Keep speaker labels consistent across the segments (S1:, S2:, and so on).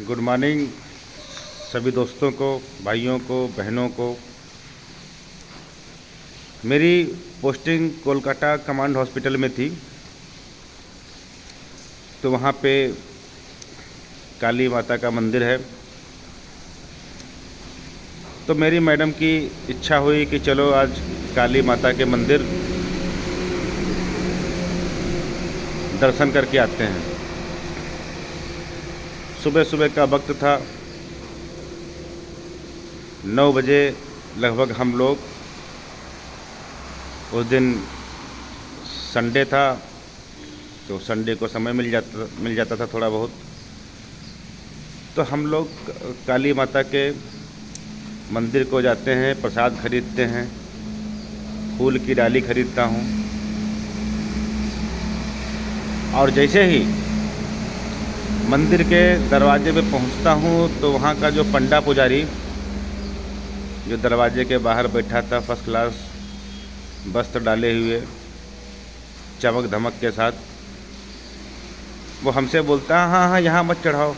S1: Good morning सभी दोस्तों को, भाइयों को, बहनों को। मेरी पोस्टिंग कोलकाता कमांड हॉस्पिटल में थी, तो वहाँ पे काली माता का मंदिर है। तो मेरी मैडम की इच्छा हुई कि चलो आज काली माता के मंदिर दर्शन करके आते हैं। सुबह सुबह का वक्त था, 9 बजे लगभग हम लोग, उस दिन संडे था तो संडे को समय मिल जाता था थोड़ा बहुत। तो हम लोग काली माता के मंदिर को जाते हैं, प्रसाद खरीदते हैं, फूल की डाली खरीदता हूँ। और जैसे ही मंदिर के दरवाजे पे पहुंचता हूं तो वहां का जो पंडा पुजारी जो दरवाजे के बाहर बैठा था, फर्स्ट क्लास वस्त्र डाले हुए, चमक धमक के साथ, वो हमसे बोलता है हाँ हाँ यहाँ मत चढ़ाओ।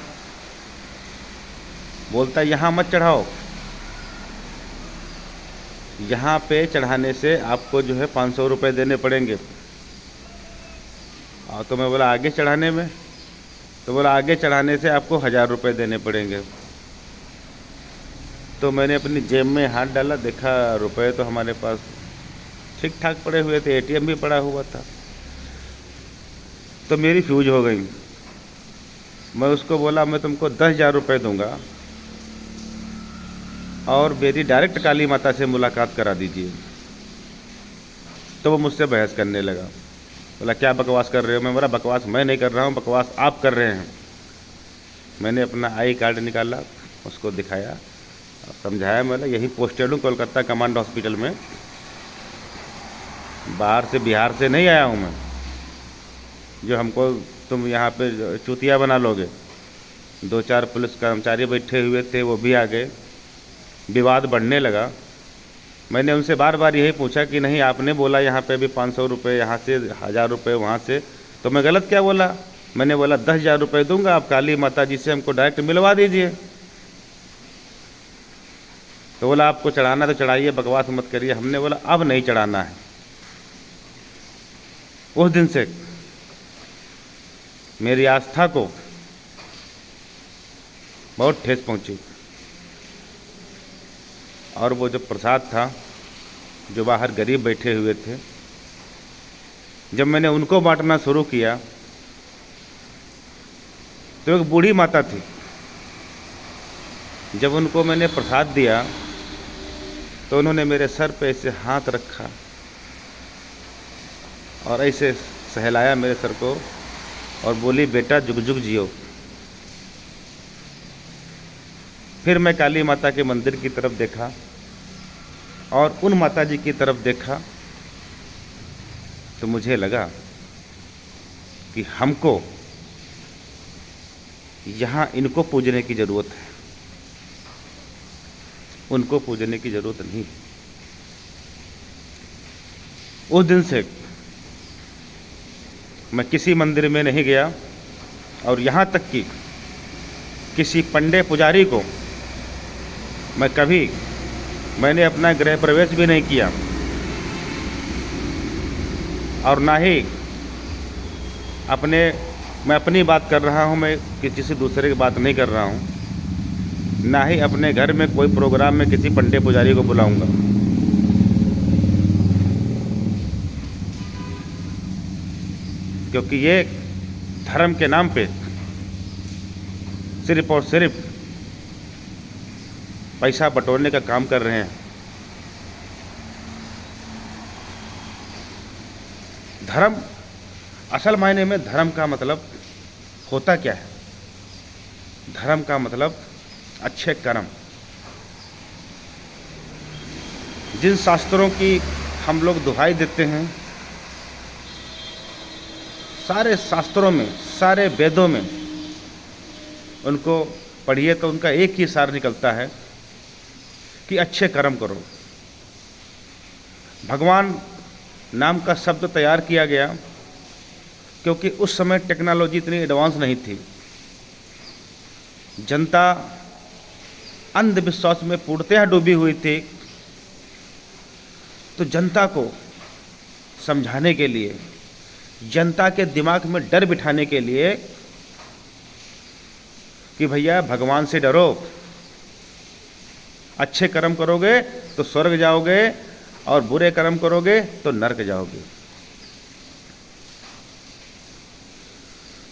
S1: बोलता है यहाँ मत चढ़ाओ, यहाँ पे चढ़ाने से आपको जो है 500 रुपये देने पड़ेंगे। और तो मैं बोला आगे चढ़ाने में? तो बोला आगे चढ़ाने से आपको 1000 रुपये देने पड़ेंगे। तो मैंने अपनी जेब में हाथ डाला, देखा रुपए तो हमारे पास ठीक ठाक पड़े हुए थे, एटीएम भी पड़ा हुआ था। तो मेरी फ्यूज हो गई। मैं उसको बोला मैं तुमको 10,000 रुपये दूंगा और मेरी डायरेक्ट काली माता से मुलाकात करा दीजिए। तो वो मुझसे बहस करने लगा, बोला क्या बकवास कर रहे हो? मैं बोला बकवास मैं नहीं कर रहा हूँ, बकवास आप कर रहे हैं। मैंने अपना आई कार्ड निकाला, उसको दिखाया और समझाया। मैं यही पोस्टेड हूँ कोलकाता कमांड हॉस्पिटल में, बाहर से बिहार से नहीं आया हूँ मैं, जो हमको तुम यहाँ पे चूतिया बना लोगे। 2-4 पुलिस कर्मचारी बैठे हुए थे, वो भी आ गए, विवाद बढ़ने लगा। मैंने उनसे बार बार यही पूछा कि नहीं आपने बोला यहाँ पे भी 500 रुपये यहाँ से, 1000 रुपये वहाँ से, तो मैं गलत क्या बोला? मैंने बोला 10,000 रुपये दूंगा, आप काली माता जी से हमको डायरेक्ट मिलवा दीजिए। तो बोला आपको चढ़ाना तो चढ़ाइए, बकवास मत करिए। हमने बोला अब नहीं चढ़ाना है। उस दिन से मेरी आस्था को बहुत ठेस पहुंची। और वो जो प्रसाद था, जो बाहर गरीब बैठे हुए थे, जब मैंने उनको बांटना शुरू किया तो एक बूढ़ी माता थी। जब उनको मैंने प्रसाद दिया तो उन्होंने मेरे सर पे ऐसे हाथ रखा और ऐसे सहलाया मेरे सर को और बोली बेटा जुग जुग जियो। फिर मैं काली माता के मंदिर की तरफ देखा और उन माता जी की तरफ देखा तो मुझे लगा कि हमको यहाँ इनको पूजने की ज़रूरत है, उनको पूजने की ज़रूरत नहीं। उस दिन से मैं किसी मंदिर में नहीं गया और यहाँ तक कि किसी पंडे पुजारी को मैंने अपना गृह प्रवेश भी नहीं किया और ना ही मैं अपनी बात कर रहा हूँ, मैं किसी दूसरे की बात नहीं कर रहा हूँ। ना ही अपने घर में कोई प्रोग्राम में किसी पंडे पुजारी को बुलाऊंगा। क्योंकि ये धर्म के नाम पे सिर्फ और सिर्फ पैसा बटोरने का काम कर रहे हैं। धर्म, असल मायने में धर्म का मतलब होता क्या है? धर्म का मतलब अच्छे कर्म। जिन शास्त्रों की हम लोग दुहाई देते हैं, सारे शास्त्रों में, सारे वेदों में उनको पढ़िए तो उनका एक ही सार निकलता है कि अच्छे कर्म करो। भगवान नाम का शब्द तैयार किया गया क्योंकि उस समय टेक्नोलॉजी इतनी एडवांस नहीं थी। जनता अंधविश्वास में पूर्णतः डूबी हुई थी। तो जनता को समझाने के लिए, जनता के दिमाग में डर बिठाने के लिए कि भैया भगवान से डरो, अच्छे कर्म करोगे तो स्वर्ग जाओगे और बुरे कर्म करोगे तो नरक जाओगे।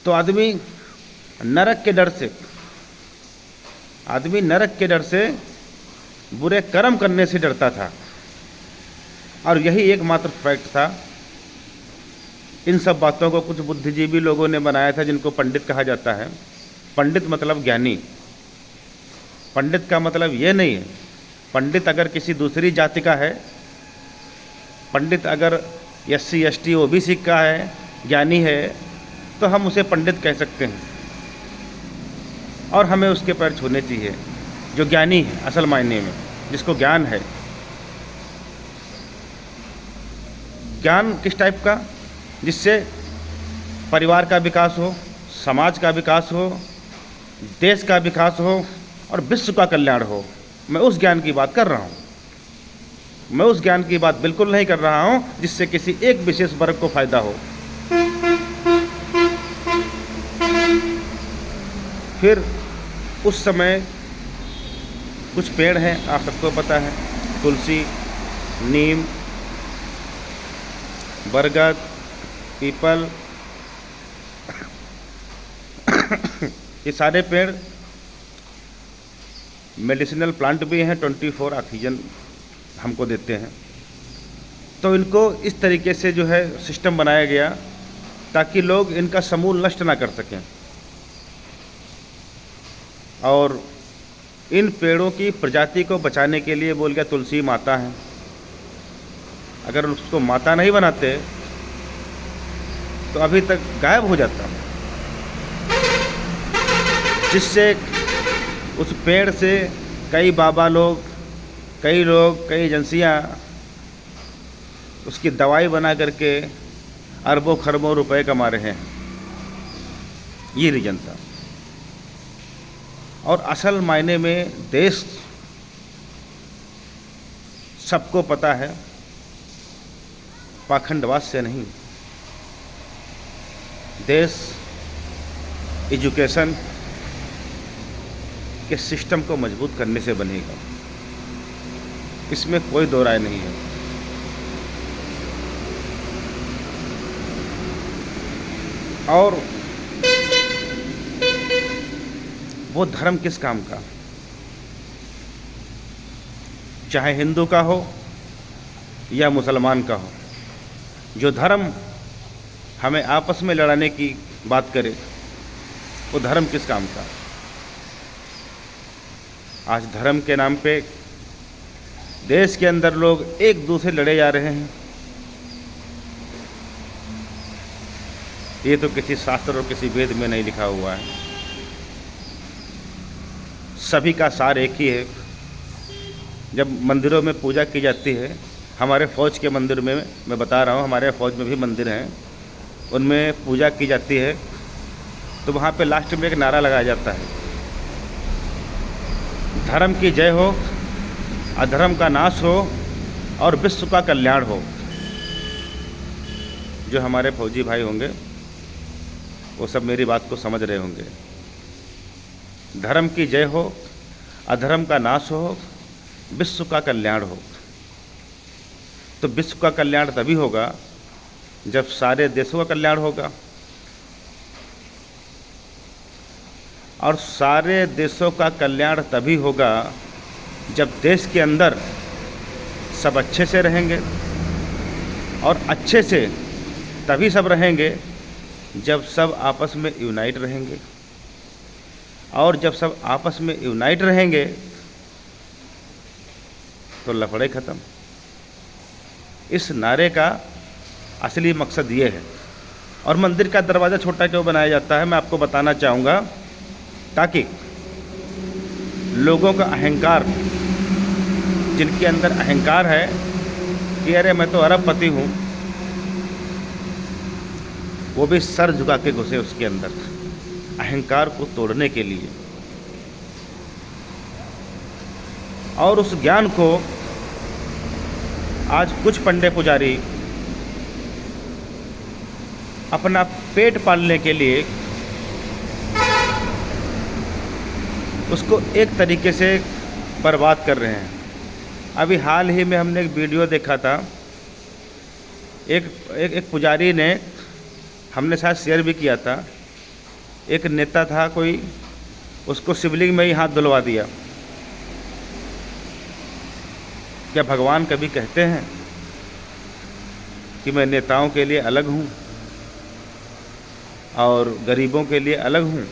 S1: तो आदमी नरक के डर से बुरे कर्म करने से डरता था, और यही एकमात्र फैक्ट था। इन सब बातों को कुछ बुद्धिजीवी लोगों ने बनाया था, जिनको पंडित कहा जाता है। पंडित मतलब ज्ञानी। पंडित का मतलब ये नहीं है, पंडित अगर किसी दूसरी जाति का है, पंडित अगर SC ST OBC का है, ज्ञानी है, तो हम उसे पंडित कह सकते हैं और हमें उसके पैर छूने चाहिए, जो ज्ञानी है असल मायने में, जिसको ज्ञान है। ज्ञान किस टाइप का? जिससे परिवार का विकास हो, समाज का विकास हो, देश का विकास हो और विश्व का कल्याण हो। मैं उस ज्ञान की बात कर रहा हूँ। मैं उस ज्ञान की बात बिल्कुल नहीं कर रहा हूँ जिससे किसी एक विशेष वर्ग को फायदा हो। फिर उस समय कुछ पेड़ हैं, आप सबको पता है, तुलसी, नीम, बरगद, पीपल, ये सारे पेड़ मेडिसिनल प्लांट भी हैं, 24 ऑक्सीजन हमको देते हैं। तो इनको इस तरीके से जो है सिस्टम बनाया गया ताकि लोग इनका समूल नष्ट ना कर सकें। और इन पेड़ों की प्रजाति को बचाने के लिए बोल गया तुलसी माता है। अगर उसको माता नहीं बनाते तो अभी तक गायब हो जाता, जिससे उस पेड़ से कई बाबा लोग, कई एजेंसियां उसकी दवाई बना करके अरबों खरबों रुपए कमा रहे हैं। ये रीजन था। और असल मायने में देश सबको पता है, पाखंडवाद से नहीं। देश एजुकेशन के सिस्टम को मजबूत करने से बनेगा, इसमें कोई दो राय नहीं है। और वो धर्म किस काम का, चाहे हिंदू का हो या मुसलमान का हो, जो धर्म हमें आपस में लड़ाने की बात करे, वो धर्म किस काम का। आज धर्म के नाम पे देश के अंदर लोग एक दूसरे लड़े जा रहे हैं। ये तो किसी शास्त्र और किसी वेद में नहीं लिखा हुआ है। सभी का सार एक ही है। जब मंदिरों में पूजा की जाती है, हमारे फौज के मंदिर में मैं बता रहा हूँ, हमारे फौज में भी मंदिर हैं, उनमें पूजा की जाती है, तो वहाँ पे लास्ट में एक नारा लगाया जाता है, धर्म की जय हो, अधर्म का नाश हो और विश्व का कल्याण हो। जो हमारे फौजी भाई होंगे वो सब मेरी बात को समझ रहे होंगे। धर्म की जय हो, अधर्म का नाश हो, विश्व का कल्याण हो। तो विश्व का कल्याण तभी होगा जब सारे देशों का कल्याण होगा, और सारे देशों का कल्याण तभी होगा जब देश के अंदर सब अच्छे से रहेंगे, और अच्छे से तभी सब रहेंगे जब सब आपस में यूनाइट रहेंगे। और जब सब आपस में यूनाइट रहेंगे तो लफड़े ख़त्म। इस नारे का असली मकसद ये है। और मंदिर का दरवाज़ा छोटा क्यों बनाया जाता है, मैं आपको बताना चाहूँगा, ताकि लोगों का अहंकार, जिनके अंदर अहंकार है कि अरे मैं तो अरबपति हूँ, वो भी सर झुका के घुसे उसके अंदर, अहंकार को तोड़ने के लिए। और उस ज्ञान को आज कुछ पंडे पुजारी अपना पेट पालने के लिए उसको एक तरीके से बर्बाद कर रहे हैं। अभी हाल ही में हमने एक वीडियो देखा था, एक पुजारी ने, हमने शायद शेयर भी किया था, एक नेता था कोई, उसको शिवलिंग में ही हाथ धुलवा दिया। क्या भगवान कभी कहते हैं कि मैं नेताओं के लिए अलग हूँ और गरीबों के लिए अलग हूँ?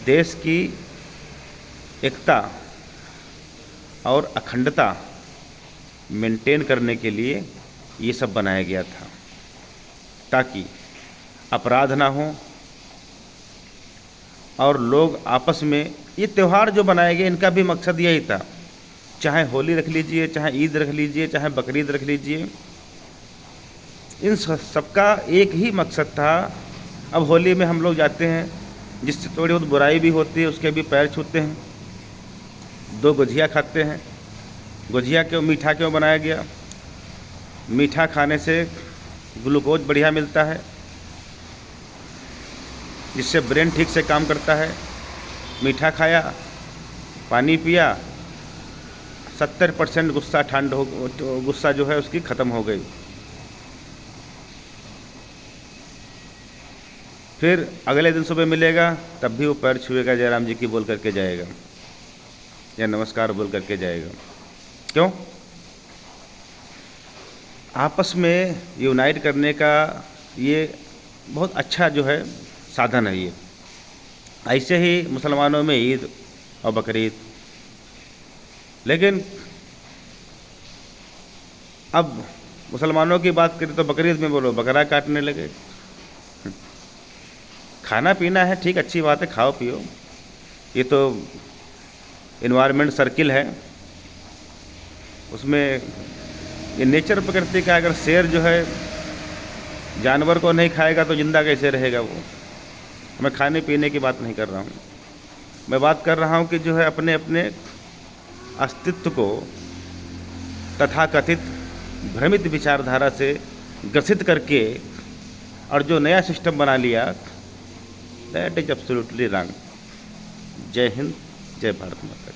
S1: देश की एकता और अखंडता मेंटेन करने के लिए ये सब बनाया गया था, ताकि अपराध ना हो और लोग आपस में, ये त्यौहार जो बनाए गए इनका भी मकसद यही था। चाहे होली रख लीजिए, चाहे ईद रख लीजिए, चाहे बकरीद रख लीजिए, इन सबका एक ही मकसद था। अब होली में हम लोग जाते हैं, जिससे थोड़ी बहुत बुराई भी होती है, उसके भी पैर छूते हैं, 2 गुझिया खाते हैं। गुझिया क्यों, मीठा क्यों बनाया गया? मीठा खाने से ग्लूकोज बढ़िया मिलता है, जिससे ब्रेन ठीक से काम करता है। मीठा खाया, पानी पिया, 70% गुस्सा जो है उसकी ख़त्म हो गई। फिर अगले दिन सुबह मिलेगा, तब भी वो पैर छुएगा, जयराम जी की बोल करके जाएगा या नमस्कार बोल करके जाएगा। क्यों? आपस में यूनाइट करने का ये बहुत अच्छा जो है साधन है ये। ऐसे ही मुसलमानों में ईद और बकरीद, लेकिन अब मुसलमानों की बात करें तो बकरीद में बोलो बकरा काटने लगे। खाना पीना है ठीक, अच्छी बात है, खाओ पियो, ये तो इन्वायरमेंट सर्किल है, उसमें ये नेचर प्रकृति का। अगर शेर जो है जानवर को नहीं खाएगा तो जिंदा कैसे रहेगा वो? मैं खाने पीने की बात नहीं कर रहा हूँ, मैं बात कर रहा हूँ कि जो है अपने अपने अस्तित्व को तथाकथित भ्रमित विचारधारा से ग्रसित करके और जो नया सिस्टम बना लिया, दैट इज एब्सोल्युटली रॉन्ग। जय हिंद, जय भारत माता।